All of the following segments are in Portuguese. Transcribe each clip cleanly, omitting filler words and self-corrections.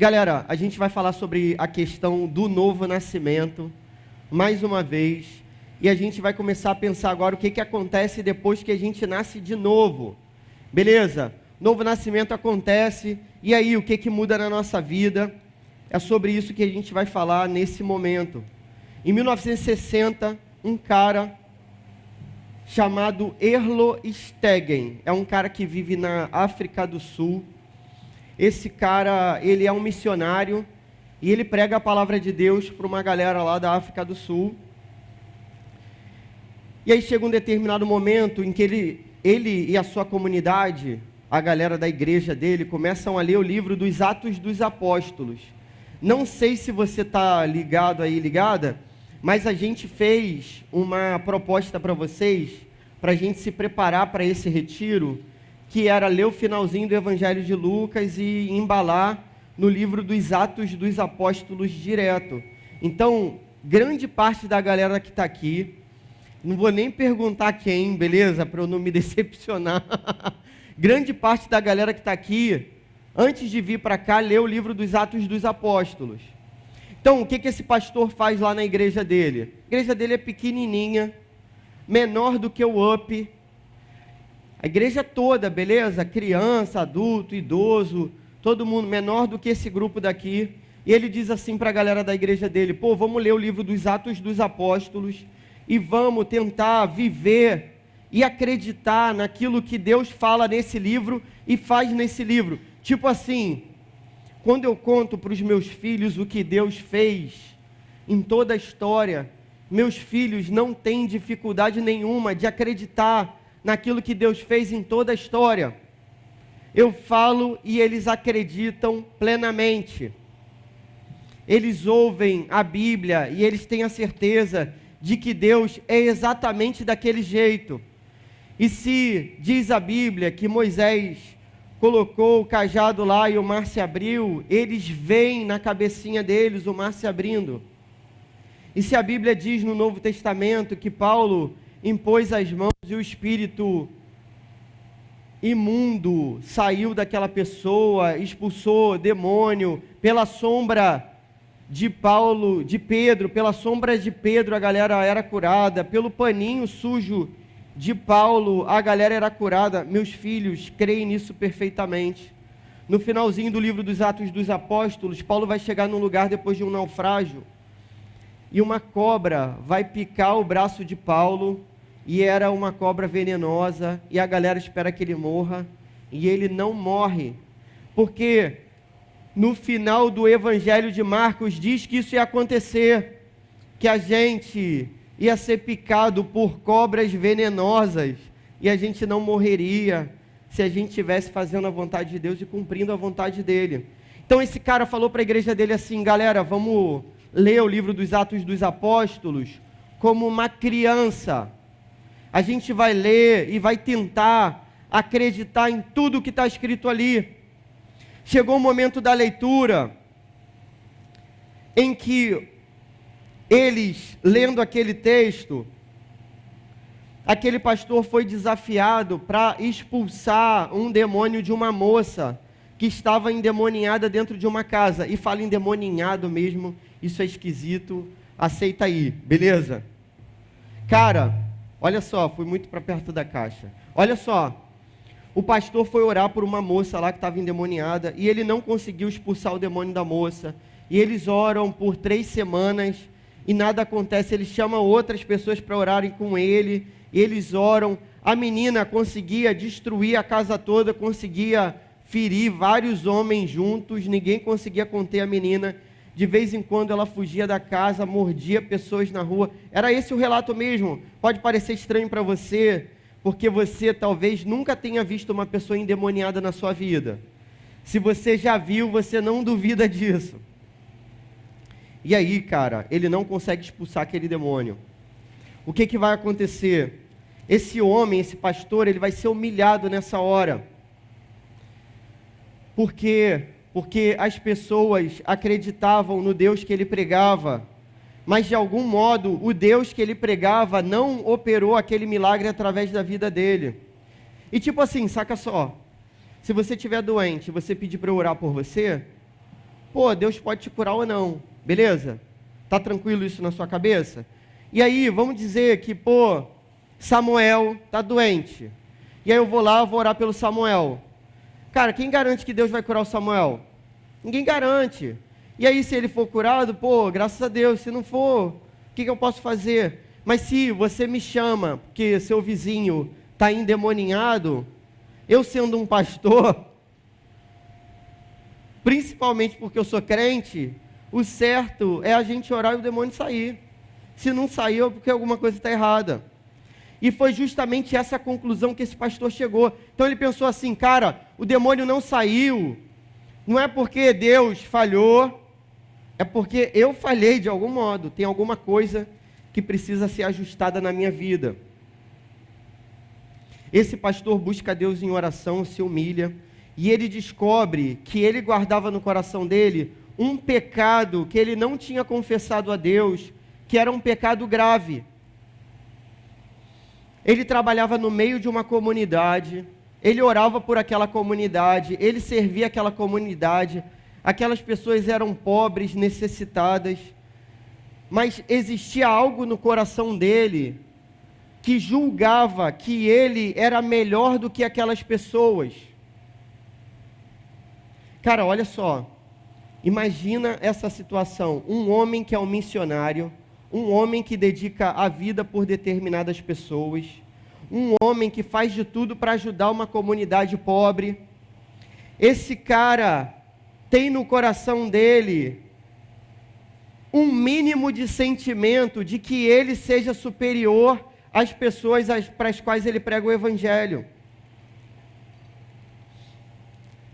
Galera, a gente vai falar sobre a questão do novo nascimento, mais uma vez, e a gente vai começar a pensar agora o que acontece depois que a gente nasce de novo, beleza? Novo nascimento acontece, e aí o que muda na nossa vida? É sobre isso que a gente vai falar nesse momento. Em 1960, um cara chamado Erlo Stegen, é um cara que vive na África do Sul. Esse cara, ele é um missionário e ele prega a palavra de Deus para uma galera lá da África do Sul. E aí chega um determinado momento em que ele e a sua comunidade, a galera da igreja dele, começam a ler o livro dos Atos dos Apóstolos. Não sei se você está ligado aí, ligada, mas a gente fez uma proposta para vocês, para a gente se preparar para esse retiro, que era ler o finalzinho do Evangelho de Lucas e embalar no livro dos Atos dos Apóstolos direto. Então, grande parte da galera que está aqui, não vou nem perguntar quem, beleza? Para eu não me decepcionar. Grande parte da galera que está aqui, antes de vir para cá, leu o livro dos Atos dos Apóstolos. Então, o que esse pastor faz lá na igreja dele? A igreja dele é pequenininha, menor do que o UP. A igreja toda, beleza? Criança, adulto, idoso, todo mundo menor do que esse grupo daqui. E ele diz assim para a galera da igreja dele: pô, vamos ler o livro dos Atos dos Apóstolos e vamos tentar viver e acreditar naquilo que Deus fala nesse livro e faz nesse livro. Tipo assim, quando eu conto para os meus filhos o que Deus fez em toda a história, meus filhos não têm dificuldade nenhuma de acreditar naquilo que Deus fez em toda a história. Eu falo e eles acreditam plenamente. Eles ouvem a Bíblia e eles têm a certeza de que Deus é exatamente daquele jeito. E se diz a Bíblia que Moisés colocou o cajado lá e o mar se abriu, eles veem na cabecinha deles o mar se abrindo. E se a Bíblia diz no Novo Testamento que Paulo impôs as mãos e o espírito imundo saiu daquela pessoa, expulsou demônio, pela sombra de Pedro, pela sombra de Pedro a galera era curada, pelo paninho sujo de Paulo a galera era curada. Meus filhos creem nisso perfeitamente. No finalzinho do livro dos Atos dos Apóstolos, Paulo vai chegar num lugar depois de um naufrágio, e uma cobra vai picar o braço de Paulo, e era uma cobra venenosa, e a galera espera que ele morra, e ele não morre, porque no final do Evangelho de Marcos diz que isso ia acontecer, que a gente ia ser picado por cobras venenosas, e a gente não morreria, se a gente estivesse fazendo a vontade de Deus e cumprindo a vontade dele. Então esse cara falou para a igreja dele assim: galera, vamos ler o livro dos Atos dos Apóstolos como uma criança. A gente vai ler e vai tentar acreditar em tudo que está escrito ali. Chegou o momento da leitura, em que eles, lendo aquele texto, aquele pastor foi desafiado para expulsar um demônio de uma moça que estava endemoniada dentro de uma casa. E fala endemoniado mesmo, isso é esquisito, aceita aí, beleza? Cara, olha só, fui muito para perto da caixa. Olha só, o pastor foi orar por uma moça lá que estava endemoniada e ele não conseguiu expulsar o demônio da moça. E eles oram por 3 semanas e nada acontece. Ele chama outras pessoas para orarem com ele, eles oram. A menina conseguia destruir a casa toda, conseguia ferir vários homens juntos, ninguém conseguia conter a menina. De vez em quando ela fugia da casa, mordia pessoas na rua. Era esse o relato mesmo. Pode parecer estranho para você, porque você talvez nunca tenha visto uma pessoa endemoniada na sua vida. Se você já viu, você não duvida disso. E aí, cara, ele não consegue expulsar aquele demônio. O que vai acontecer? Esse homem, esse pastor, ele vai ser humilhado nessa hora. Por quê? Porque as pessoas acreditavam no Deus que ele pregava, mas de algum modo o Deus que ele pregava não operou aquele milagre através da vida dele. E tipo assim, saca só, se você estiver doente, você pedir para eu orar por você, pô, Deus pode te curar ou não, beleza? Tá tranquilo isso na sua cabeça? E aí, vamos dizer que, pô, Samuel tá doente. E aí eu vou lá, vou orar pelo Samuel. Cara, quem garante que Deus vai curar o Samuel? Ninguém garante. E aí, se ele for curado, pô, graças a Deus. Se não for, o que eu posso fazer? Mas se você me chama, porque seu vizinho está endemoninhado, eu sendo um pastor, principalmente porque eu sou crente, o certo é a gente orar e o demônio sair. Se não saiu, é porque alguma coisa está errada. E foi justamente essa conclusão que esse pastor chegou. Então ele pensou assim, cara, o demônio não saiu, não é porque Deus falhou, é porque eu falhei de algum modo, tem alguma coisa que precisa ser ajustada na minha vida. Esse pastor busca Deus em oração, se humilha, e ele descobre que ele guardava no coração dele um pecado que ele não tinha confessado a Deus, que era um pecado grave. Ele trabalhava no meio de uma comunidade, ele orava por aquela comunidade, ele servia aquela comunidade, aquelas pessoas eram pobres, necessitadas, mas existia algo no coração dele que julgava que ele era melhor do que aquelas pessoas. Cara, olha só, imagina essa situação, um homem que é um missionário, um homem que dedica a vida por determinadas pessoas, um homem que faz de tudo para ajudar uma comunidade pobre. Esse cara tem no coração dele um mínimo de sentimento de que ele seja superior às pessoas para as quais ele prega o evangelho.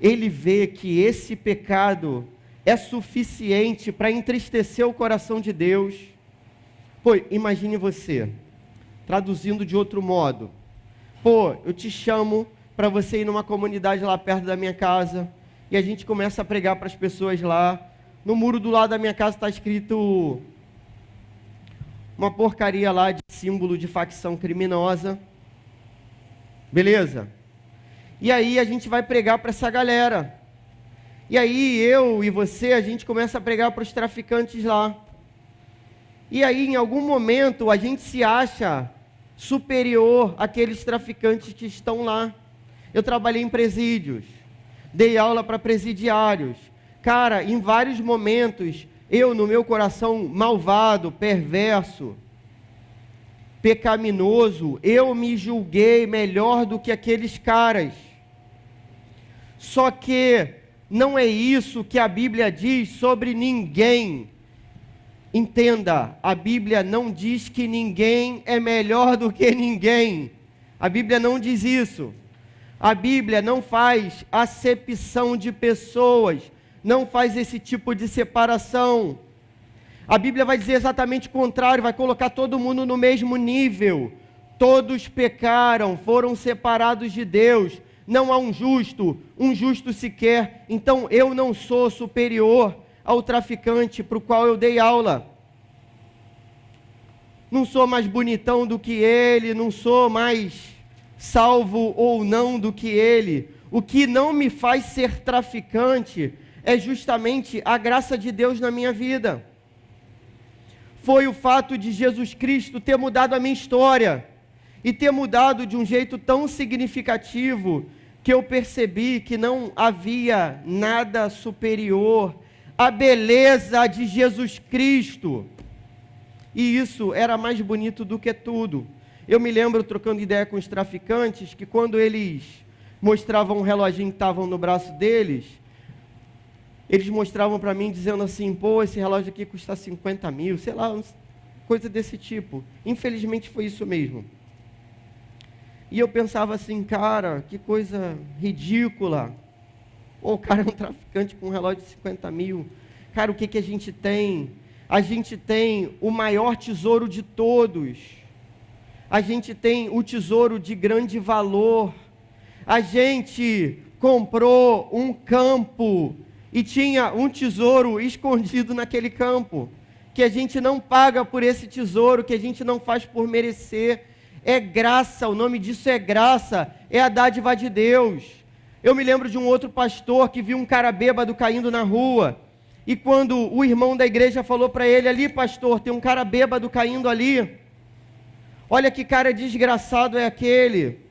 Ele vê que esse pecado é suficiente para entristecer o coração de Deus. Pô, imagine você, traduzindo de outro modo. Pô, eu te chamo para você ir numa comunidade lá perto da minha casa, e a gente começa a pregar para as pessoas lá. No muro do lado da minha casa está escrito uma porcaria lá de símbolo de facção criminosa. Beleza? E aí a gente vai pregar para essa galera. E aí eu e você, a gente começa a pregar para os traficantes lá. E aí, em algum momento, a gente se acha superior àqueles traficantes que estão lá. Eu trabalhei em presídios, dei aula para presidiários. Cara, em vários momentos, eu, no meu coração malvado, perverso, pecaminoso, eu me julguei melhor do que aqueles caras. Só que não é isso que a Bíblia diz sobre ninguém. Entenda, a Bíblia não diz que ninguém é melhor do que ninguém. A Bíblia não diz isso. A Bíblia não faz acepção de pessoas, não faz esse tipo de separação. A Bíblia vai dizer exatamente o contrário, vai colocar todo mundo no mesmo nível. Todos pecaram, foram separados de Deus. Não há um justo sequer. Então eu não sou superior ao traficante para o qual eu dei aula. Não sou mais bonitão do que ele, não sou mais salvo ou não do que ele. O que não me faz ser traficante é justamente a graça de Deus na minha vida. Foi o fato de Jesus Cristo ter mudado a minha história e ter mudado de um jeito tão significativo que eu percebi que não havia nada superior à beleza de Jesus Cristo. E isso era mais bonito do que tudo. Eu me lembro, trocando ideia com os traficantes, que quando eles mostravam um reloginho que estavam no braço deles, eles mostravam para mim dizendo assim, pô, esse relógio aqui custa 50 mil, sei lá, coisa desse tipo. Infelizmente foi isso mesmo. E eu pensava assim, cara, que coisa ridícula. Pô, o cara é um traficante com um relógio de 50 mil. Cara, o que a gente tem? A gente tem o maior tesouro de todos. A gente tem o tesouro de grande valor. A gente comprou um campo e tinha um tesouro escondido naquele campo, que a gente não paga por esse tesouro, que a gente não faz por merecer. É graça, o nome disso é graça, é a dádiva de Deus. Eu me lembro de um outro pastor que viu um cara bêbado caindo na rua, E quando o irmão da igreja falou para ele: ali, pastor, tem um cara bêbado caindo ali, olha que cara desgraçado é aquele.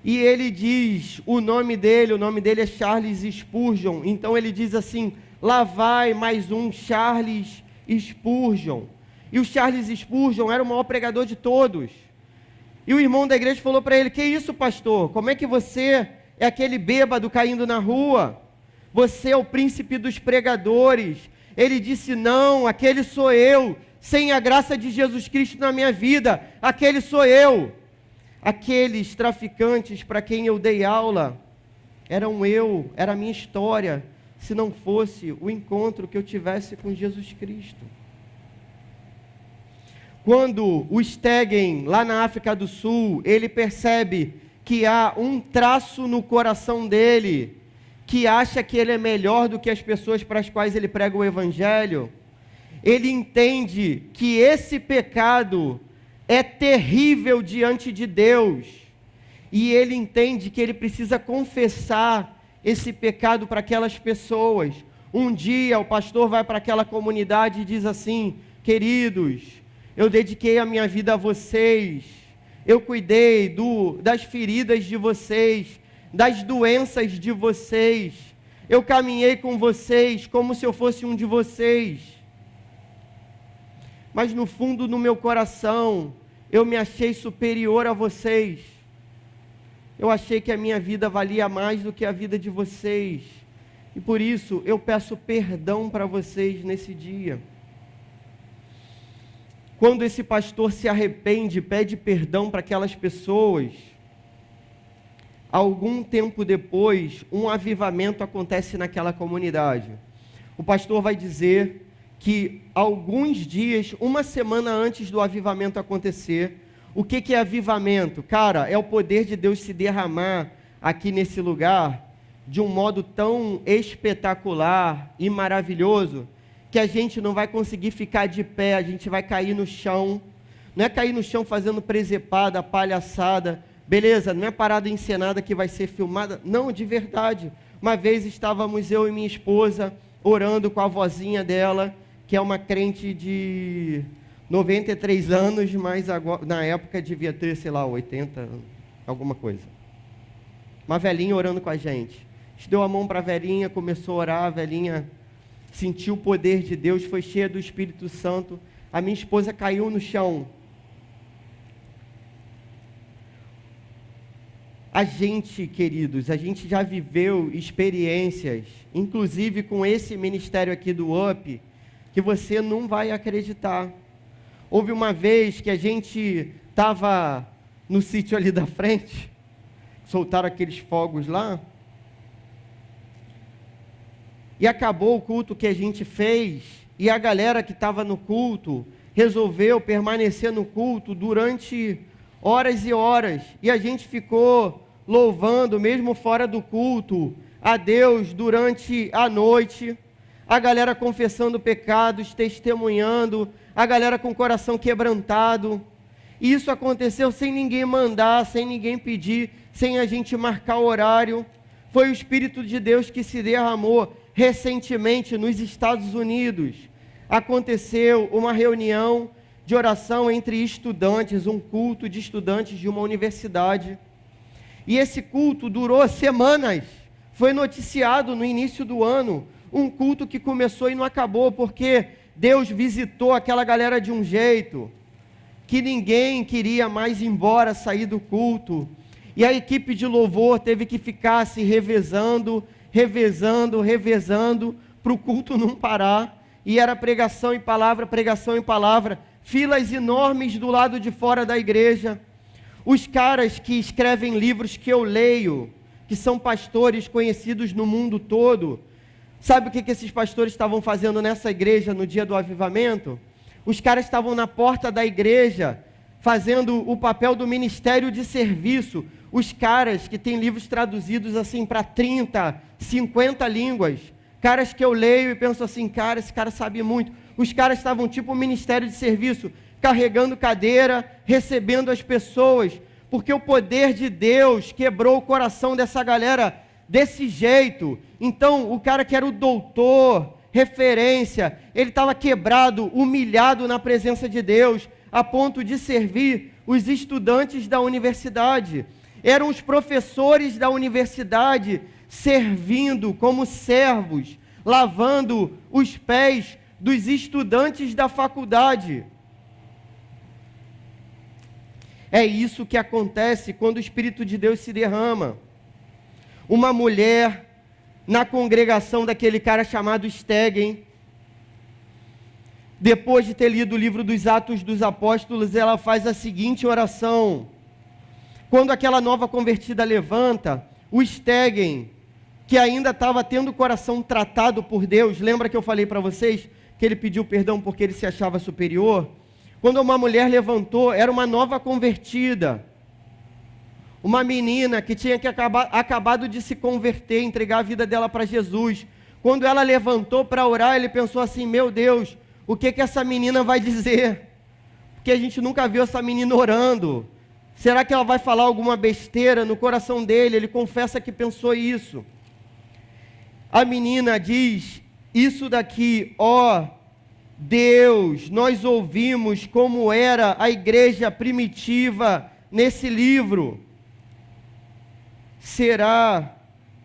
E ele diz o nome dele é Charles Spurgeon. Então ele diz assim: lá vai mais um Charles Spurgeon. E o Charles Spurgeon era o maior pregador de todos. E o irmão da igreja falou para ele: que isso, pastor? Como é que você é aquele bêbado caindo na rua? Você é o príncipe dos pregadores. Ele disse: não, aquele sou eu. Sem a graça de Jesus Cristo na minha vida, aquele sou eu. Aqueles traficantes para quem eu dei aula, eram eu, era a minha história, se não fosse o encontro que eu tivesse com Jesus Cristo. Quando o Stegen, lá na África do Sul, ele percebe que há um traço no coração dele, que acha que ele é melhor do que as pessoas para as quais ele prega o Evangelho, ele entende que esse pecado é terrível diante de Deus, e ele entende que ele precisa confessar esse pecado para aquelas pessoas. Um dia o pastor vai para aquela comunidade e diz assim: queridos, eu dediquei a minha vida a vocês, eu cuidei das feridas de vocês, das doenças de vocês, eu caminhei com vocês como se eu fosse um de vocês, mas no fundo do meu coração, eu me achei superior a vocês, eu achei que a minha vida valia mais do que a vida de vocês, e por isso eu peço perdão para vocês nesse dia. Quando esse pastor se arrepende, pede perdão para aquelas pessoas, algum tempo depois, um avivamento acontece naquela comunidade. O pastor vai dizer que alguns dias, uma semana antes do avivamento acontecer, o que é avivamento? Cara, é o poder de Deus se derramar aqui nesse lugar de um modo tão espetacular e maravilhoso, que a gente não vai conseguir ficar de pé, a gente vai cair no chão. Não é cair no chão fazendo presepada, palhaçada, beleza, não é parada encenada que vai ser filmada, não, de verdade. Uma vez estávamos eu e minha esposa orando com a vozinha dela, que é uma crente de 93 anos, mas agora, na época devia ter, sei lá, 80, alguma coisa. Uma velhinha orando com a gente. A gente deu a mão para a velhinha, começou a orar, a velhinha sentiu o poder de Deus, foi cheia do Espírito Santo. A minha esposa caiu no chão. A gente, queridos, a gente já viveu experiências, inclusive com esse ministério aqui do UP, que você não vai acreditar. Houve uma vez que a gente estava no sítio ali da frente, soltaram aqueles fogos lá, e acabou o culto que a gente fez, e a galera que estava no culto resolveu permanecer no culto durante horas e horas, e a gente ficou louvando, mesmo fora do culto, a Deus durante a noite, a galera confessando pecados, testemunhando, a galera com o coração quebrantado. E isso aconteceu sem ninguém mandar, sem ninguém pedir, sem a gente marcar o horário. Foi o Espírito de Deus que se derramou. Recentemente, nos Estados Unidos, aconteceu uma reunião de oração entre estudantes, um culto de estudantes de uma universidade. E esse culto durou semanas, foi noticiado no início do ano, um culto que começou e não acabou, porque Deus visitou aquela galera de um jeito, que ninguém queria mais ir embora, sair do culto, e a equipe de louvor teve que ficar se revezando, para o culto não parar, e era pregação em palavra, filas enormes do lado de fora da igreja. Os caras que escrevem livros que eu leio, que são pastores conhecidos no mundo todo, sabe o que esses pastores estavam fazendo nessa igreja no dia do avivamento? Os caras estavam na porta da igreja, fazendo o papel do ministério de serviço. Os caras que têm livros traduzidos assim para 30, 50 línguas, caras que eu leio e penso assim, cara, esse cara sabe muito. Os caras estavam tipo um ministério de serviço, carregando cadeira, recebendo as pessoas, porque o poder de Deus quebrou o coração dessa galera desse jeito. Então, o cara que era o doutor, referência, ele estava quebrado, humilhado na presença de Deus, a ponto de servir os estudantes da universidade. Eram os professores da universidade servindo como servos, lavando os pés dos estudantes da faculdade. É isso que acontece quando o Espírito de Deus se derrama. Uma mulher na congregação daquele cara chamado Stegen, depois de ter lido o livro dos Atos dos Apóstolos, ela faz a seguinte oração. Quando aquela nova convertida levanta, o Stegen, que ainda estava tendo o coração tratado por Deus, lembra que eu falei para vocês que ele pediu perdão porque ele se achava superior? Quando uma mulher levantou, era uma nova convertida, uma menina que tinha acabado de se converter, entregar a vida dela para Jesus. Quando ela levantou para orar, ele pensou assim, meu Deus, o que essa menina vai dizer? Porque a gente nunca viu essa menina orando. Será que ela vai falar alguma besteira? No coração dele, ele confessa que pensou isso. A menina diz, isso daqui, ó Deus, nós ouvimos como era a igreja primitiva nesse livro. Será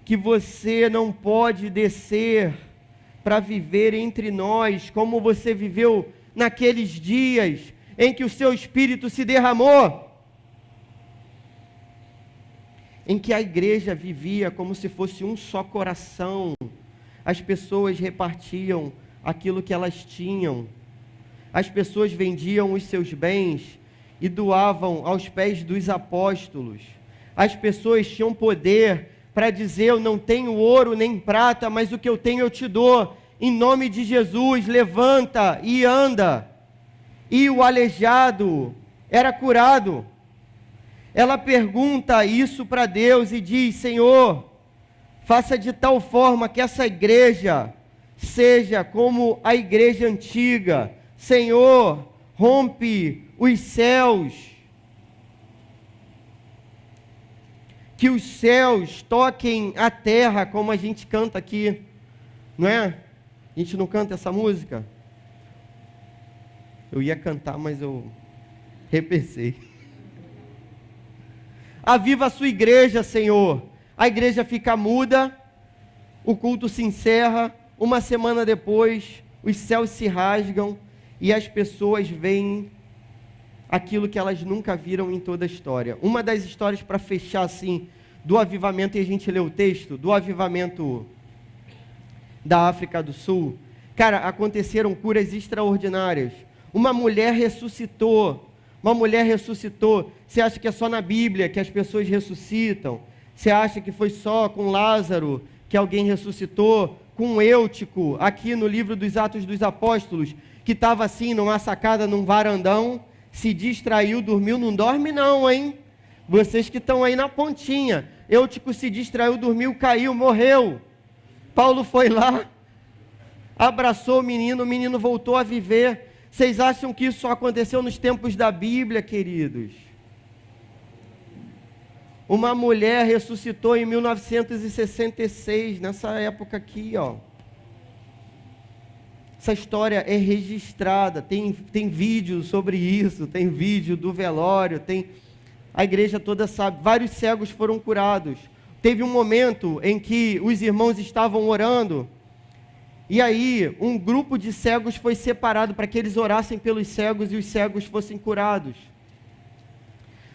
que você não pode descer para viver entre nós como você viveu naqueles dias em que o seu Espírito se derramou? Em que a igreja vivia como se fosse um só coração. As pessoas repartiam aquilo que elas tinham. As pessoas vendiam os seus bens e doavam aos pés dos apóstolos. As pessoas tinham poder para dizer, eu não tenho ouro nem prata, mas o que eu tenho eu te dou. Em nome de Jesus, levanta e anda. E o aleijado era curado. Ela pergunta isso para Deus e diz, Senhor, faça de tal forma que essa igreja seja como a igreja antiga. Senhor, rompe os céus. Que os céus toquem a terra, como a gente canta aqui. Não é? A gente não canta essa música? Eu ia cantar, mas eu repensei. Aviva a sua igreja, Senhor. A igreja fica muda, o culto se encerra, uma semana depois, os céus se rasgam e as pessoas veem aquilo que elas nunca viram em toda a história. Uma das histórias para fechar assim, do avivamento, e a gente lê o texto, do avivamento da África do Sul, cara, aconteceram curas extraordinárias. Uma mulher ressuscitou. Você acha que é só na Bíblia que as pessoas ressuscitam? Você acha que foi só com Lázaro que alguém ressuscitou? Com Eutico, aqui no livro dos Atos dos Apóstolos, que estava assim, numa sacada, num varandão, se distraiu, dormiu, não dorme não, hein? Vocês que estão aí na pontinha. Eutico se distraiu, dormiu, caiu, morreu. Paulo foi lá, abraçou o menino voltou a viver. Vocês acham que isso só aconteceu nos tempos da Bíblia, queridos? Uma mulher ressuscitou em 1966, nessa época aqui, ó. Essa história é registrada, tem vídeo sobre isso, tem vídeo do velório, a igreja toda sabe, vários cegos foram curados. Teve um momento em que os irmãos estavam orando, e aí um grupo de cegos foi separado para que eles orassem pelos cegos e os cegos fossem curados.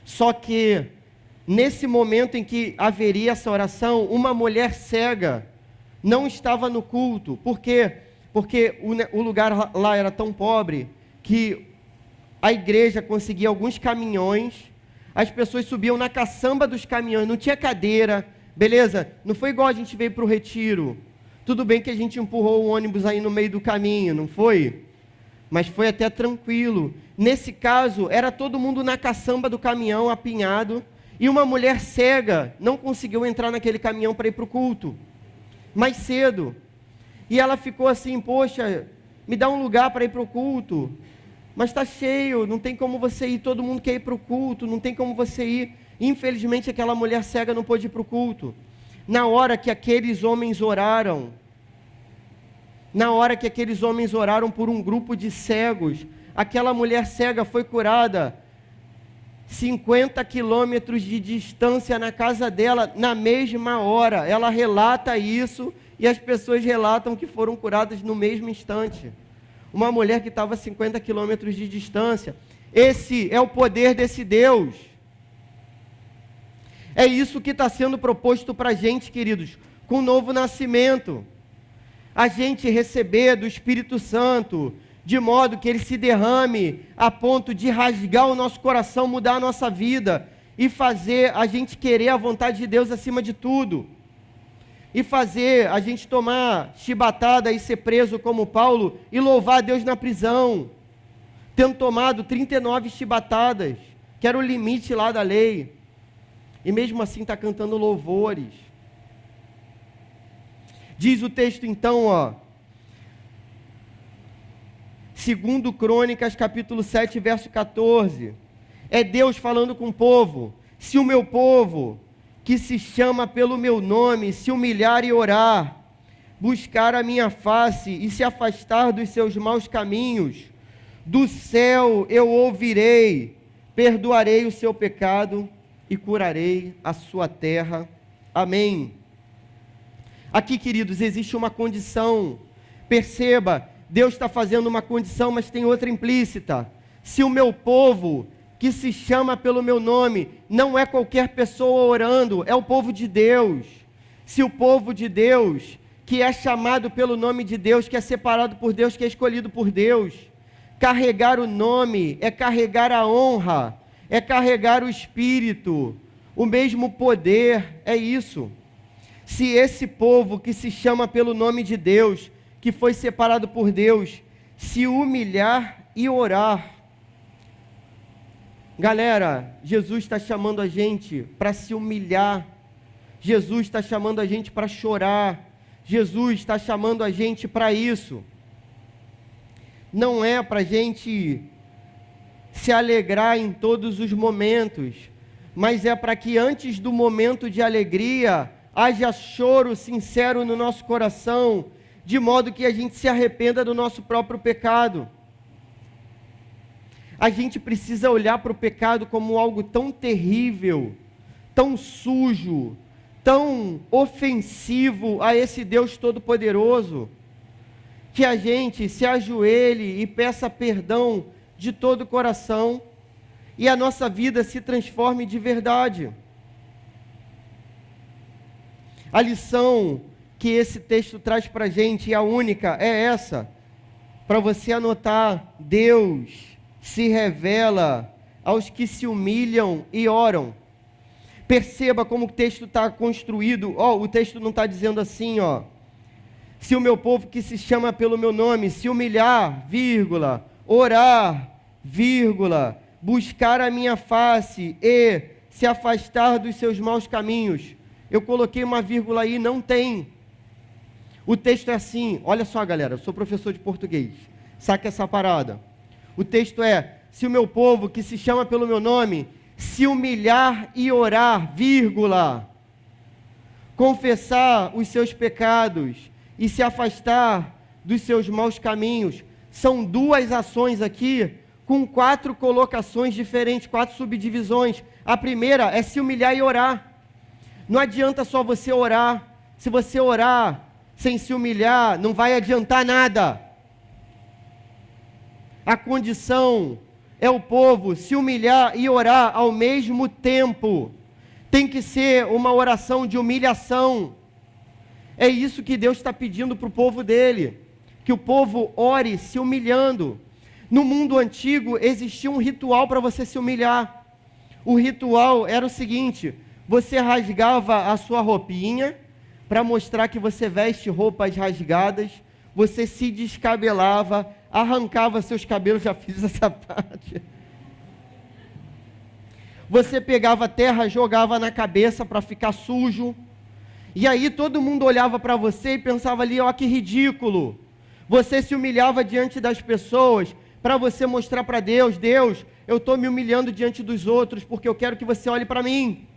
Só que, nesse momento em que haveria essa oração, uma mulher cega não estava no culto. Por quê? Porque o lugar lá era tão pobre que a igreja conseguia alguns caminhões, as pessoas subiam na caçamba dos caminhões, não tinha cadeira, beleza? Não foi igual a gente veio para o retiro. Tudo bem que a gente empurrou o ônibus aí no meio do caminho, não foi? Mas foi até tranquilo. Nesse caso, era todo mundo na caçamba do caminhão, apinhado, e uma mulher cega não conseguiu entrar naquele caminhão para ir para o culto, mais cedo. E ela ficou assim, poxa, me dá um lugar para ir para o culto, mas está cheio, não tem como você ir, todo mundo quer ir para o culto, não tem como você ir. Infelizmente, aquela mulher cega não pôde ir para o culto. Na hora que aqueles homens oraram, Na hora que aqueles homens oraram por um grupo de cegos, aquela mulher cega foi curada 50 quilômetros de distância na casa dela, na mesma hora. Ela relata isso e as pessoas relatam que foram curadas no mesmo instante. Uma mulher que estava a 50 quilômetros de distância. Esse é o poder desse Deus. É isso que está sendo proposto para a gente, queridos, com o novo nascimento. A gente receber do Espírito Santo, de modo que ele se derrame a ponto de rasgar o nosso coração, mudar a nossa vida e fazer a gente querer a vontade de Deus acima de tudo. E fazer a gente tomar chibatada e ser preso como Paulo e louvar a Deus na prisão, tendo tomado 39 chibatadas, que era o limite lá da lei. E mesmo assim está cantando louvores. Diz o texto então, ó, 2 Crônicas, capítulo 7, verso 14. É Deus falando com o povo. Se o meu povo, que se chama pelo meu nome, se humilhar e orar, buscar a minha face e se afastar dos seus maus caminhos, do céu eu ouvirei, perdoarei o seu pecado e curarei a sua terra. Amém. Aqui, queridos, existe uma condição. Perceba, Deus está fazendo uma condição, mas tem outra implícita. Se o meu povo, que se chama pelo meu nome, não é qualquer pessoa orando, é o povo de Deus. Se o povo de Deus, que é chamado pelo nome de Deus, que é separado por Deus, que é escolhido por Deus, carregar o nome é carregar a honra, é carregar o Espírito, o mesmo poder, é isso. Se esse povo que se chama pelo nome de Deus, que foi separado por Deus, se humilhar e orar. Galera, Jesus está chamando a gente para se humilhar. Jesus está chamando a gente para chorar. Jesus está chamando a gente para isso. Não é para a gente se alegrar em todos os momentos, mas é para que antes do momento de alegria, haja choro sincero no nosso coração, de modo que a gente se arrependa do nosso próprio pecado. A gente precisa olhar para o pecado como algo tão terrível, tão sujo, tão ofensivo a esse Deus Todo-Poderoso, que a gente se ajoelhe e peça perdão de todo o coração e a nossa vida se transforme de verdade. A lição que esse texto traz para a gente, e a única, é essa, para você anotar: Deus se revela aos que se humilham e oram. Perceba como o texto está construído. O texto não está dizendo assim, se o meu povo que se chama pelo meu nome se humilhar, vírgula, orar, vírgula, buscar a minha face e se afastar dos seus maus caminhos. Eu coloquei uma vírgula aí, não tem. O texto é assim, olha só, galera, eu sou professor de português, saca essa parada. O texto é: se o meu povo que se chama pelo meu nome se humilhar e orar, vírgula, confessar os seus pecados e se afastar dos seus maus caminhos. São duas ações aqui, com 4 colocações diferentes, 4 subdivisões. A primeira é se humilhar e orar. Não adianta só você orar. Se você orar sem se humilhar, não vai adiantar nada. A condição é o povo se humilhar e orar ao mesmo tempo. Tem que ser uma oração de humilhação. É isso que Deus está pedindo para o povo dele, que o povo ore se humilhando. No mundo antigo existia um ritual para você se humilhar. O ritual era o seguinte: você rasgava a sua roupinha, para mostrar que você veste roupas rasgadas, você se descabelava, arrancava seus cabelos, já fiz essa parte. Você pegava terra, jogava na cabeça para ficar sujo, e aí todo mundo olhava para você e pensava ali: ó, que ridículo. Você se humilhava diante das pessoas, para você mostrar para Deus: Deus, eu estou me humilhando diante dos outros, porque eu quero que você olhe para mim.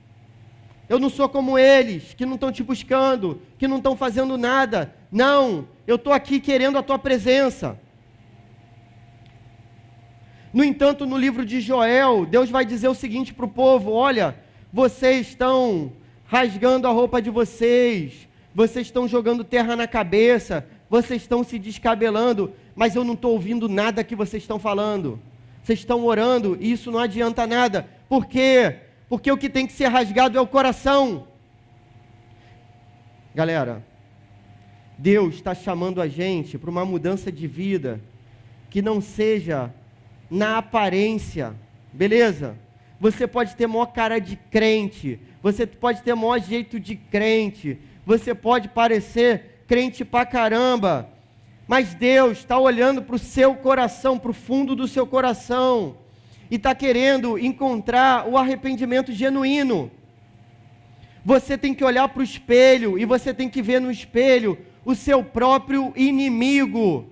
Eu não sou como eles, que não estão te buscando, que não estão fazendo nada. Não, eu estou aqui querendo a tua presença. No entanto, no livro de Joel, Deus vai dizer o seguinte para o povo: olha, vocês estão rasgando a roupa de vocês estão jogando terra na cabeça, vocês estão se descabelando, mas eu não estou ouvindo nada que vocês estão falando. Vocês estão orando e isso não adianta nada. Por quê? Porque o que tem que ser rasgado é o coração. Galera, Deus está chamando a gente para uma mudança de vida que não seja na aparência, beleza? Você pode ter maior cara de crente, você pode ter maior jeito de crente, você pode parecer crente pra caramba, mas Deus está olhando para o seu coração, para o fundo do seu coração, e está querendo encontrar o arrependimento genuíno. Você tem que olhar para o espelho, e você tem que ver no espelho o seu próprio inimigo.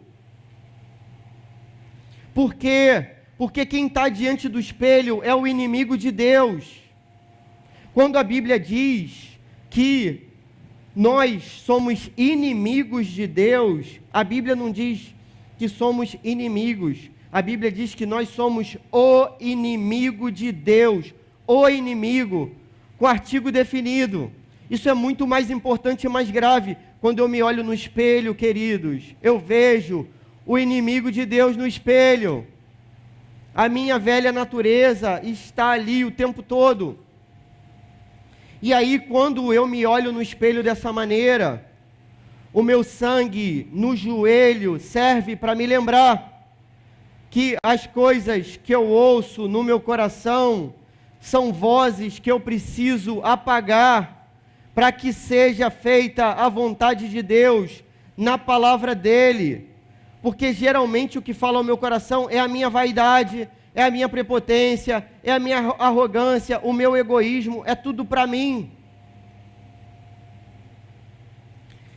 Por quê? Porque quem está diante do espelho é o inimigo de Deus. Quando a Bíblia diz que nós somos inimigos de Deus, a Bíblia não diz que somos inimigos. A Bíblia diz que nós somos o inimigo de Deus, o inimigo, com artigo definido. Isso é muito mais importante e mais grave. Quando eu me olho no espelho, queridos, eu vejo o inimigo de Deus no espelho. A minha velha natureza está ali o tempo todo. E aí, quando eu me olho no espelho dessa maneira, o meu sangue no joelho serve para me lembrar que as coisas que eu ouço no meu coração são vozes que eu preciso apagar para que seja feita a vontade de Deus na palavra dEle. Porque geralmente o que fala ao meu coração é a minha vaidade, é a minha prepotência, é a minha arrogância, o meu egoísmo, é tudo para mim.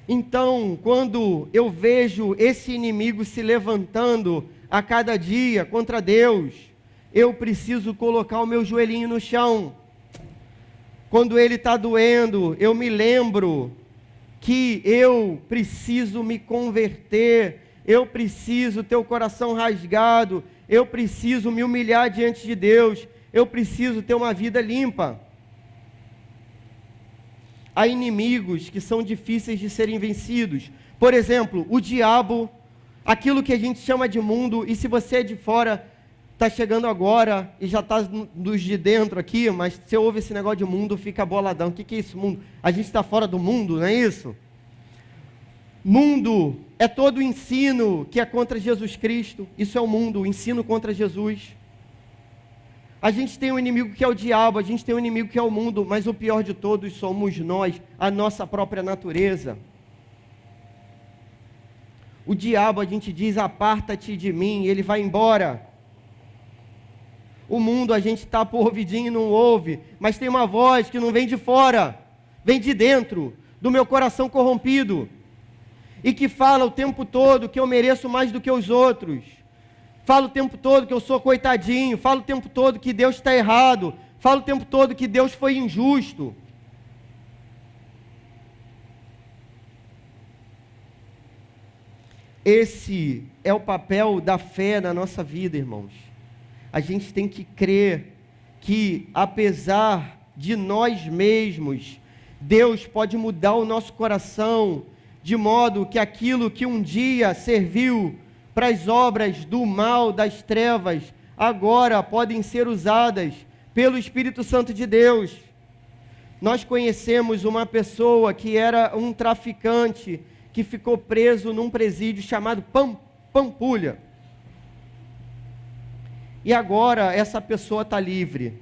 Então, quando eu vejo esse inimigo se levantando a cada dia contra Deus, eu preciso colocar o meu joelhinho no chão. Quando ele está doendo, eu me lembro que eu preciso me converter, eu preciso ter o coração rasgado, eu preciso me humilhar diante de Deus, eu preciso ter uma vida limpa. Há inimigos que são difíceis de serem vencidos. Por exemplo, o diabo, aquilo que a gente chama de mundo, e se você é de fora, está chegando agora e já está dos de dentro aqui, mas você ouve esse negócio de mundo, fica boladão. O que é isso, mundo? A gente está fora do mundo, não é isso? Mundo é todo o ensino que é contra Jesus Cristo. Isso é o mundo, o ensino contra Jesus. A gente tem um inimigo que é o diabo, a gente tem um inimigo que é o mundo, mas o pior de todos somos nós, a nossa própria natureza. O diabo, a gente diz, aparta-te de mim, e ele vai embora. O mundo, a gente tapa o ouvidinho e não ouve, mas tem uma voz que não vem de fora, vem de dentro, do meu coração corrompido, e que fala o tempo todo que eu mereço mais do que os outros, fala o tempo todo que eu sou coitadinho, fala o tempo todo que Deus está errado, fala o tempo todo que Deus foi injusto. Esse é o papel da fé na nossa vida, irmãos. A gente tem que crer que, apesar de nós mesmos, Deus pode mudar o nosso coração, de modo que aquilo que um dia serviu para as obras do mal, das trevas, agora podem ser usadas pelo Espírito Santo de Deus. Nós conhecemos uma pessoa que era um traficante, que ficou preso num presídio chamado Pampulha. E agora essa pessoa está livre.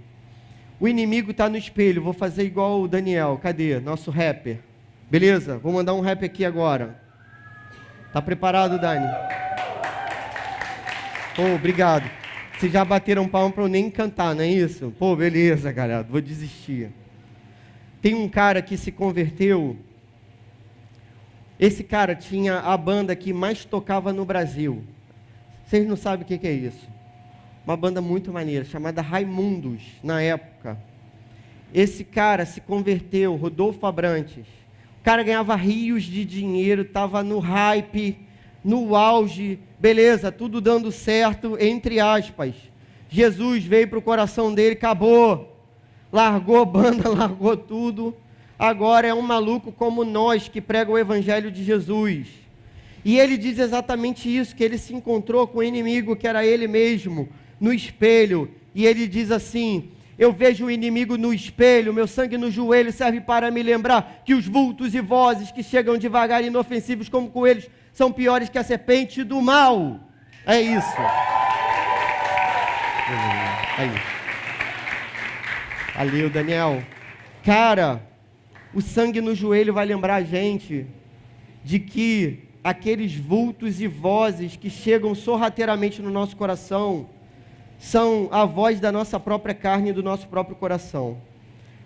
O inimigo está no espelho. Vou fazer igual o Daniel. Cadê? Nosso rapper. Beleza? Vou mandar um rap aqui agora. Tá preparado, Dani? Pô, obrigado. Vocês já bateram palma para eu nem cantar, não é isso? Pô, beleza, galera. Vou desistir. Tem um cara que se converteu. Esse cara tinha a banda que mais tocava no Brasil. Vocês não sabem o que é isso? Uma banda muito maneira, chamada Raimundos, na época. Esse cara se converteu, Rodolfo Abrantes. O cara ganhava rios de dinheiro, estava no hype, no auge, beleza, tudo dando certo, entre aspas. Jesus veio para o coração dele, acabou, largou banda, largou tudo. Agora é um maluco como nós que prega o evangelho de Jesus. E ele diz exatamente isso, que ele se encontrou com o inimigo que era ele mesmo, no espelho. E ele diz assim: eu vejo o inimigo no espelho, meu sangue no joelho serve para me lembrar que os vultos e vozes que chegam devagar e inofensivos como coelhos são piores que a serpente do mal. É isso. É isso. Valeu, Daniel. Cara, o sangue no joelho vai lembrar a gente de que aqueles vultos e vozes que chegam sorrateiramente no nosso coração são a voz da nossa própria carne e do nosso próprio coração.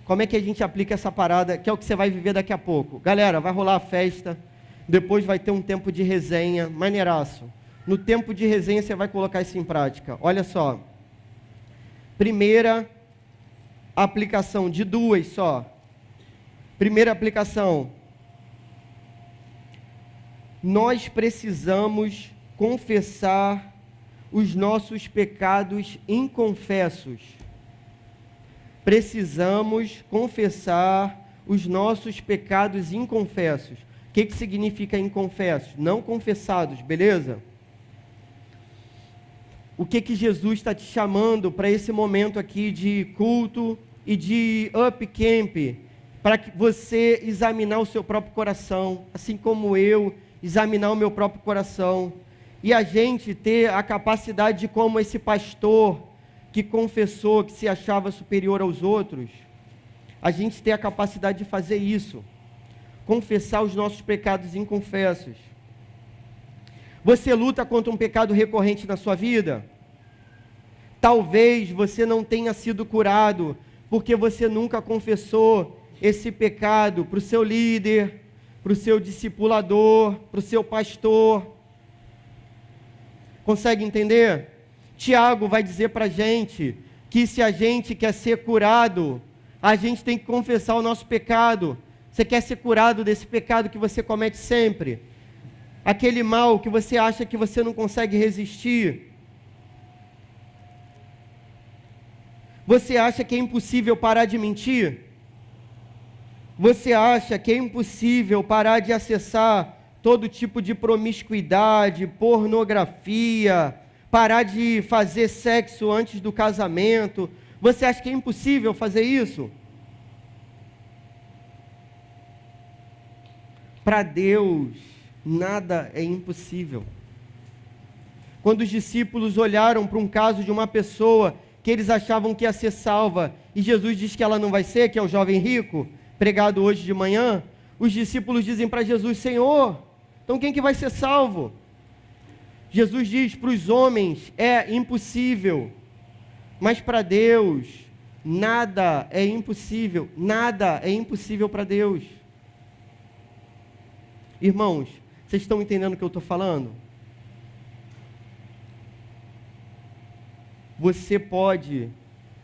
Como é que a gente aplica essa parada, que é o que você vai viver daqui a pouco? Galera, vai rolar a festa, depois vai ter um tempo de resenha, maneiraço. No tempo de resenha você vai colocar isso em prática. Olha só. Primeira aplicação, de duas só. Primeira aplicação. Nós precisamos confessar os nossos pecados inconfessos. Precisamos confessar os nossos pecados inconfessos. O que significa inconfessos? Não confessados, beleza? O que Jesus está te chamando para esse momento aqui de culto e de up camp, para que você examinar o seu próprio coração, assim como eu examinar o meu próprio coração, e a gente ter a capacidade de, como esse pastor que confessou que se achava superior aos outros, a gente ter a capacidade de fazer isso, confessar os nossos pecados inconfessos. Você luta contra um pecado recorrente na sua vida? Talvez você não tenha sido curado, porque você nunca confessou esse pecado para o seu líder, para o seu discipulador, para o seu pastor. Consegue entender? Tiago vai dizer para a gente que se a gente quer ser curado, a gente tem que confessar o nosso pecado. Você quer ser curado desse pecado que você comete sempre? Aquele mal que você acha que você não consegue resistir? Você acha que é impossível parar de mentir? Você acha que é impossível parar de acessar todo tipo de promiscuidade, pornografia, parar de fazer sexo antes do casamento? Você acha que é impossível fazer isso? Para Deus, nada é impossível. Quando os discípulos olharam para um caso de uma pessoa que eles achavam que ia ser salva, e Jesus diz que ela não vai ser, que é o jovem rico, pregado hoje de manhã, os discípulos dizem para Jesus: Senhor, então quem que vai ser salvo? Jesus diz: para os homens é impossível, mas para Deus nada é impossível, nada é impossível para Deus. Irmãos, vocês estão entendendo o que eu estou falando? Você pode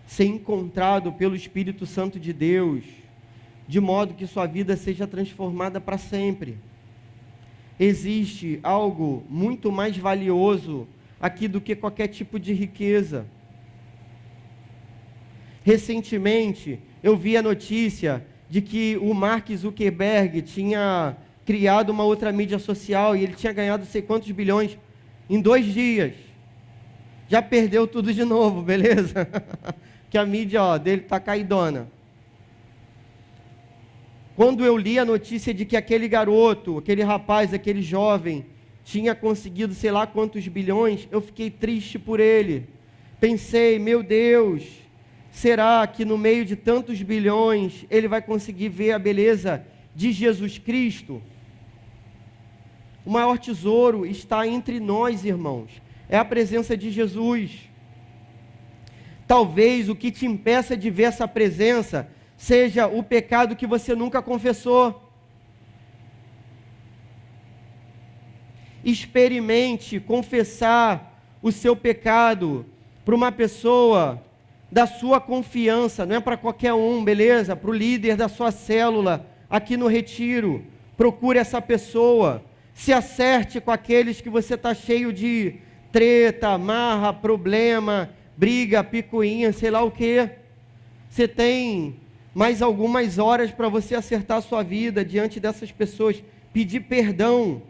ser encontrado pelo Espírito Santo de Deus, de modo que sua vida seja transformada para sempre. Existe algo muito mais valioso aqui do que qualquer tipo de riqueza. Recentemente, eu vi a notícia de que o Mark Zuckerberg tinha criado uma outra mídia social e ele tinha ganhado sei quantos bilhões em 2 dias. Já perdeu tudo de novo, beleza? Que a mídia dele está caidona. Quando eu li a notícia de que aquele garoto, aquele rapaz, aquele jovem, tinha conseguido sei lá quantos bilhões, eu fiquei triste por ele. Pensei, meu Deus, será que no meio de tantos bilhões ele vai conseguir ver a beleza de Jesus Cristo? O maior tesouro está entre nós, irmãos. É a presença de Jesus. Talvez o que te impeça de ver essa presença seja o pecado que você nunca confessou. Experimente confessar o seu pecado para uma pessoa da sua confiança, não é para qualquer um, beleza? Para o líder da sua célula, aqui no retiro. Procure essa pessoa. Se acerte com aqueles que você está cheio de treta, marra, problema, briga, picuinha, sei lá o quê. Você tem mais algumas horas para você acertar a sua vida diante dessas pessoas, pedir perdão.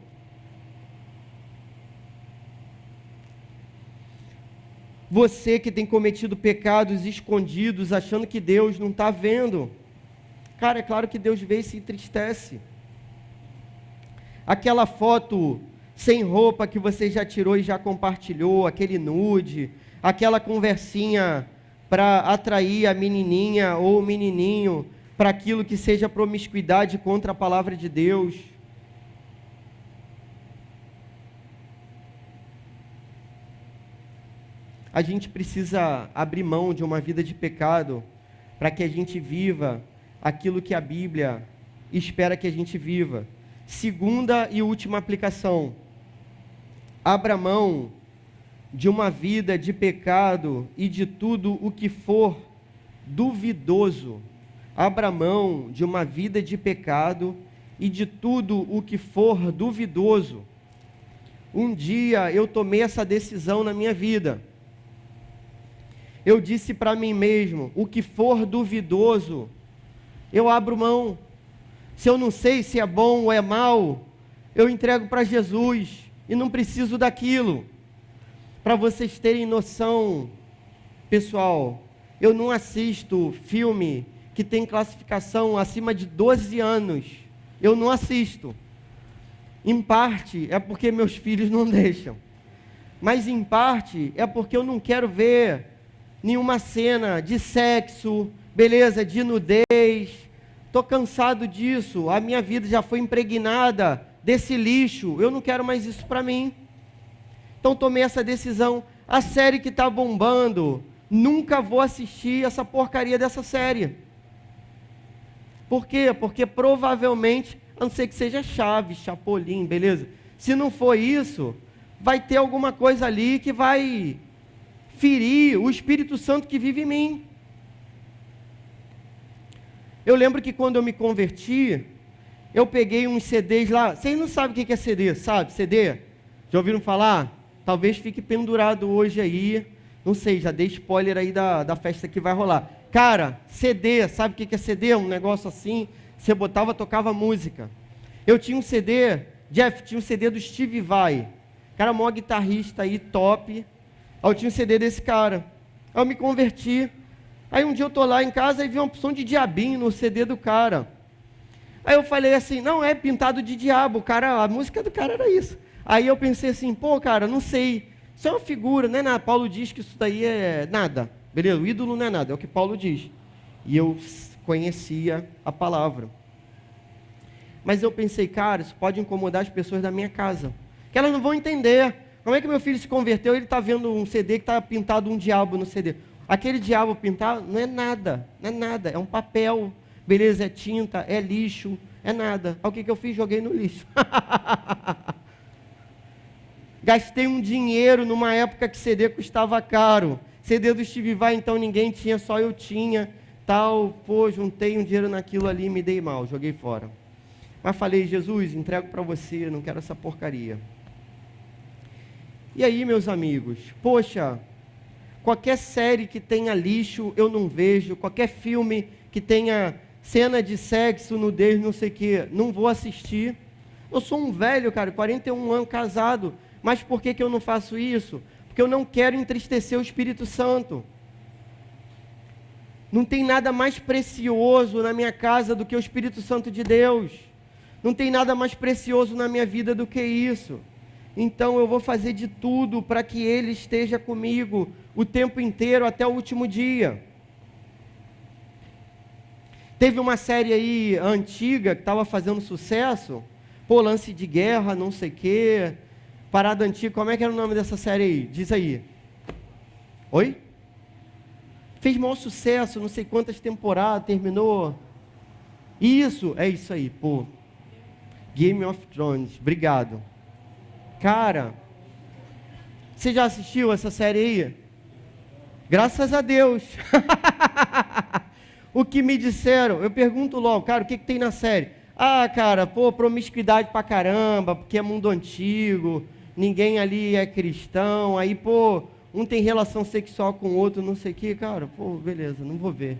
Você que tem cometido pecados escondidos, achando que Deus não está vendo. Cara, é claro que Deus vê e se entristece. Aquela foto sem roupa que você já tirou e já compartilhou, aquele nude, aquela conversinha para atrair a menininha ou o menininho para aquilo que seja promiscuidade contra a palavra de Deus. A gente precisa abrir mão de uma vida de pecado para que a gente viva aquilo que a Bíblia espera que a gente viva. Segunda e última aplicação: abra mão de uma vida de pecado e de tudo o que for duvidoso. Abra mão de uma vida de pecado e de tudo o que for duvidoso. Um dia eu tomei essa decisão na minha vida. Eu disse para mim mesmo: o que for duvidoso, eu abro mão. Se eu não sei se é bom ou é mal, eu entrego para Jesus e não preciso daquilo. Para vocês terem noção, pessoal, eu não assisto filme que tem classificação acima de 12 anos. Eu não assisto. Em parte é porque meus filhos não deixam. Mas em parte é porque eu não quero ver nenhuma cena de sexo, beleza, de nudez. Estou cansado disso. A minha vida já foi impregnada desse lixo. Eu não quero mais isso para mim. Então tomei essa decisão. A série que está bombando, nunca vou assistir essa porcaria dessa série. Por quê? Porque provavelmente, a não ser que seja Chaves, Chapolin, beleza? Se não for isso, vai ter alguma coisa ali que vai ferir o Espírito Santo que vive em mim. Eu lembro que quando eu me converti, eu peguei uns CDs lá. Vocês não sabem o que é CD, sabe? CD? Já ouviram falar? Talvez fique pendurado hoje aí. Não sei, já dei spoiler aí da festa que vai rolar. Cara, CD, sabe o que é CD? Um negócio assim, você botava, tocava música. Eu tinha um CD, Jeff, tinha um CD do Steve Vai. Cara, maior guitarrista aí, top. Aí eu tinha um CD desse cara. Aí eu me converti. Aí um dia eu tô lá em casa e vi uma opção de diabinho no CD do cara. Aí eu falei assim, não, é pintado de diabo, cara, a música do cara era isso. Aí eu pensei assim, pô, cara, não sei, isso é uma figura, não é nada. Paulo diz que isso daí é nada, beleza? O ídolo não é nada, é o que Paulo diz. E eu conhecia a palavra. Mas eu pensei, cara, isso pode incomodar as pessoas da minha casa, que elas não vão entender. Como é que meu filho se converteu, ele está vendo um CD que está pintado um diabo no CD. Aquele diabo pintado não é nada, é um papel, beleza, é tinta, é lixo, é nada. Aí o que eu fiz? Joguei no lixo. Gastei um dinheiro numa época que CD custava caro. CD do Steve Vai, então ninguém tinha, só eu tinha, tal. Pô, juntei um dinheiro naquilo ali e me dei mal, joguei fora. Mas falei, Jesus, entrego para você, não quero essa porcaria. E aí, meus amigos, poxa, qualquer série que tenha lixo, eu não vejo. Qualquer filme que tenha cena de sexo, nudez, não sei o quê, não vou assistir. Eu sou um velho, cara, 41 anos, casado. Mas por que eu não faço isso? Porque eu não quero entristecer o Espírito Santo. Não tem nada mais precioso na minha casa do que o Espírito Santo de Deus. Não tem nada mais precioso na minha vida do que isso. Então eu vou fazer de tudo para que Ele esteja comigo o tempo inteiro até o último dia. Teve uma série aí antiga que estava fazendo sucesso, pô, lance de guerra, não sei o quê, parada antiga, como é que era o nome dessa série aí? Diz aí. Oi? Fez maior sucesso, não sei quantas temporadas, terminou. Isso, é isso aí, pô. Game of Thrones, obrigado. Cara, você já assistiu essa série aí? Graças a Deus. O que me disseram, eu pergunto logo, cara, o que tem na série? Ah, cara, pô, promiscuidade pra caramba, porque é mundo antigo, ninguém ali é cristão, aí, pô, um tem relação sexual com o outro, não sei o que, cara, pô, beleza, não vou ver.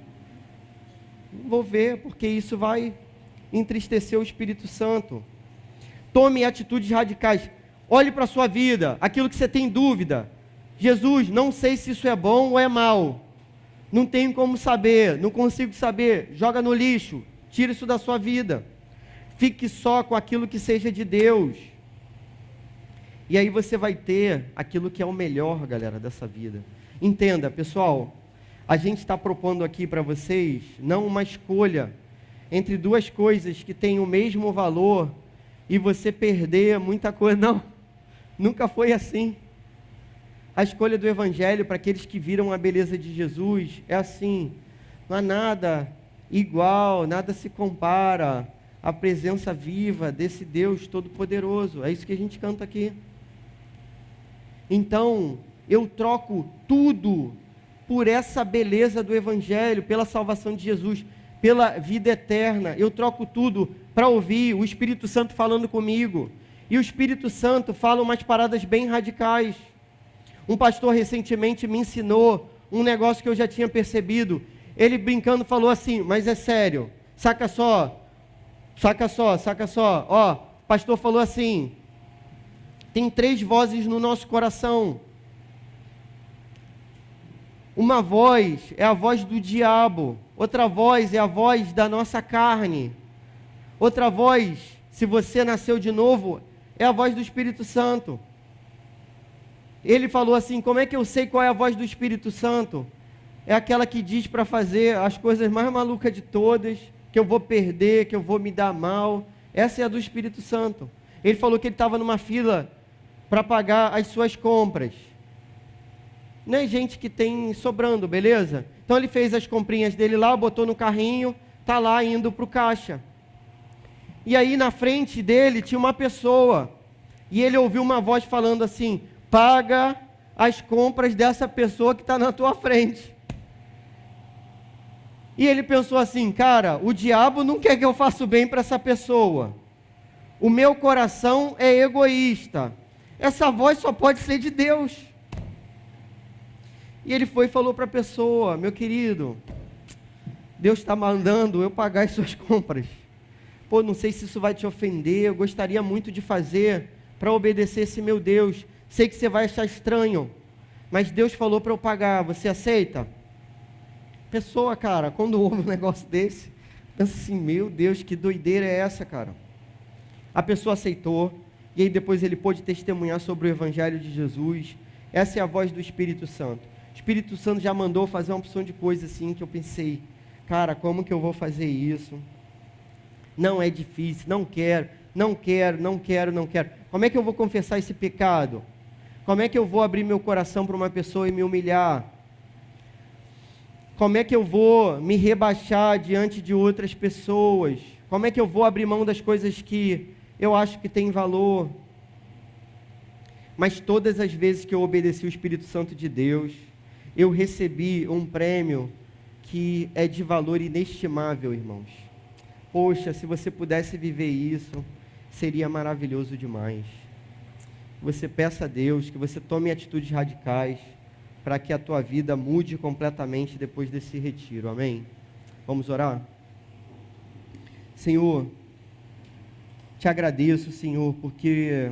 Não vou ver, porque isso vai entristecer o Espírito Santo. Tome atitudes radicais. Olhe para a sua vida, aquilo que você tem dúvida. Jesus, não sei se isso é bom ou é mal. Não tenho como saber, não consigo saber. Joga no lixo, tira isso da sua vida. Fique só com aquilo que seja de Deus. E aí você vai ter aquilo que é o melhor, galera, dessa vida. Entenda, pessoal, a gente está propondo aqui para vocês, não uma escolha entre duas coisas que têm o mesmo valor e você perder muita coisa. Não, nunca foi assim. A escolha do Evangelho para aqueles que viram a beleza de Jesus é assim, não há nada igual, nada se compara à presença viva desse Deus Todo-Poderoso. É isso que a gente canta aqui. Então, eu troco tudo por essa beleza do Evangelho, pela salvação de Jesus, pela vida eterna. Eu troco tudo para ouvir o Espírito Santo falando comigo. E o Espírito Santo fala umas paradas bem radicais. Um pastor recentemente me ensinou um negócio que eu já tinha percebido. Ele brincando falou assim, mas é sério, saca só. Ó, o pastor falou assim, tem 3 vozes no nosso coração. Uma voz é a voz do diabo, outra voz é a voz da nossa carne, outra voz, se você nasceu de novo, é a voz do Espírito Santo. Ele falou assim, como é que eu sei qual é a voz do Espírito Santo? É aquela que diz para fazer as coisas mais malucas de todas, que eu vou perder, que eu vou me dar mal. Essa é a do Espírito Santo. Ele falou que ele estava numa fila para pagar as suas compras. Não é gente que tem sobrando, beleza? Então ele fez as comprinhas dele lá, botou no carrinho, tá lá indo para o caixa. E aí na frente dele tinha uma pessoa, e ele ouviu uma voz falando assim, paga as compras dessa pessoa que está na tua frente. E ele pensou assim, cara, o diabo não quer que eu faça o bem para essa pessoa. O meu coração é egoísta. Essa voz só pode ser de Deus. E ele foi e falou para a pessoa, meu querido, Deus está mandando eu pagar as suas compras. Pô, não sei se isso vai te ofender, eu gostaria muito de fazer para obedecer esse meu Deus. Sei que você vai achar estranho, mas Deus falou para eu pagar, você aceita? Pessoa, cara, quando ouve um negócio desse, pensa assim, meu Deus, que doideira é essa, cara? A pessoa aceitou, e aí depois ele pôde testemunhar sobre o Evangelho de Jesus. Essa é a voz do Espírito Santo. O Espírito Santo já mandou fazer uma opção de coisa assim, que eu pensei, cara, como que eu vou fazer isso? Não é difícil, não quero. Como é que eu vou confessar esse pecado? Como é que eu vou abrir meu coração para uma pessoa e me humilhar? Como é que eu vou me rebaixar diante de outras pessoas? Como é que eu vou abrir mão das coisas que eu acho que têm valor? Mas todas as vezes que eu obedeci o Espírito Santo de Deus, eu recebi um prêmio que é de valor inestimável, irmãos. Poxa, se você pudesse viver isso, seria maravilhoso demais. Você peça a Deus que você tome atitudes radicais para que a tua vida mude completamente depois desse retiro, amém? Vamos orar? Senhor, te agradeço, Senhor, porque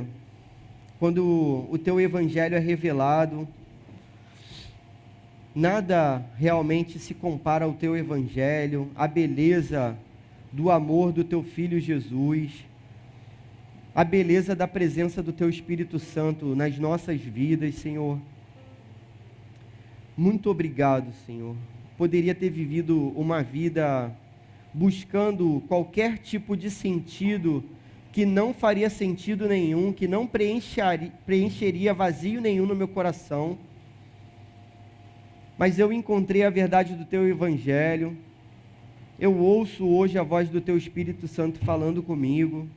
quando o teu evangelho é revelado, nada realmente se compara ao teu evangelho, a beleza do amor do teu filho Jesus, a beleza da presença do teu Espírito Santo nas nossas vidas, Senhor. Muito obrigado, Senhor. Poderia ter vivido uma vida buscando qualquer tipo de sentido que não faria sentido nenhum, que não preencheria vazio nenhum no meu coração. Mas eu encontrei a verdade do teu evangelho. Eu ouço hoje a voz do teu Espírito Santo falando comigo.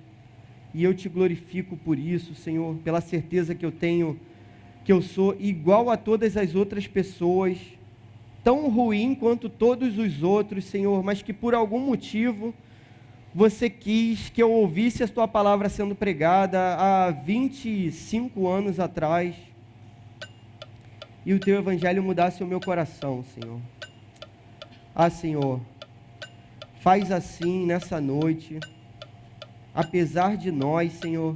E eu te glorifico por isso, Senhor, pela certeza que eu tenho que eu sou igual a todas as outras pessoas, tão ruim quanto todos os outros, Senhor, mas que por algum motivo você quis que eu ouvisse a tua palavra sendo pregada há 25 anos atrás e o teu evangelho mudasse o meu coração, Senhor. Ah, Senhor, faz assim nessa noite, apesar de nós, Senhor.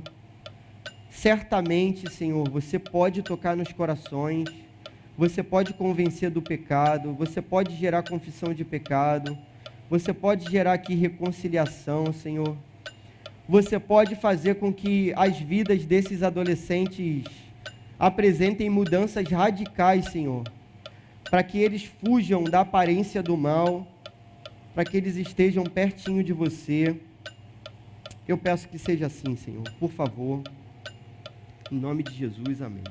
Certamente, Senhor, você pode tocar nos corações, você pode convencer do pecado, você pode gerar confissão de pecado, você pode gerar aqui reconciliação, Senhor. Você pode fazer com que as vidas desses adolescentes apresentem mudanças radicais, Senhor, para que eles fujam da aparência do mal, para que eles estejam pertinho de você. Eu peço que seja assim, Senhor, por favor. Em nome de Jesus, amém.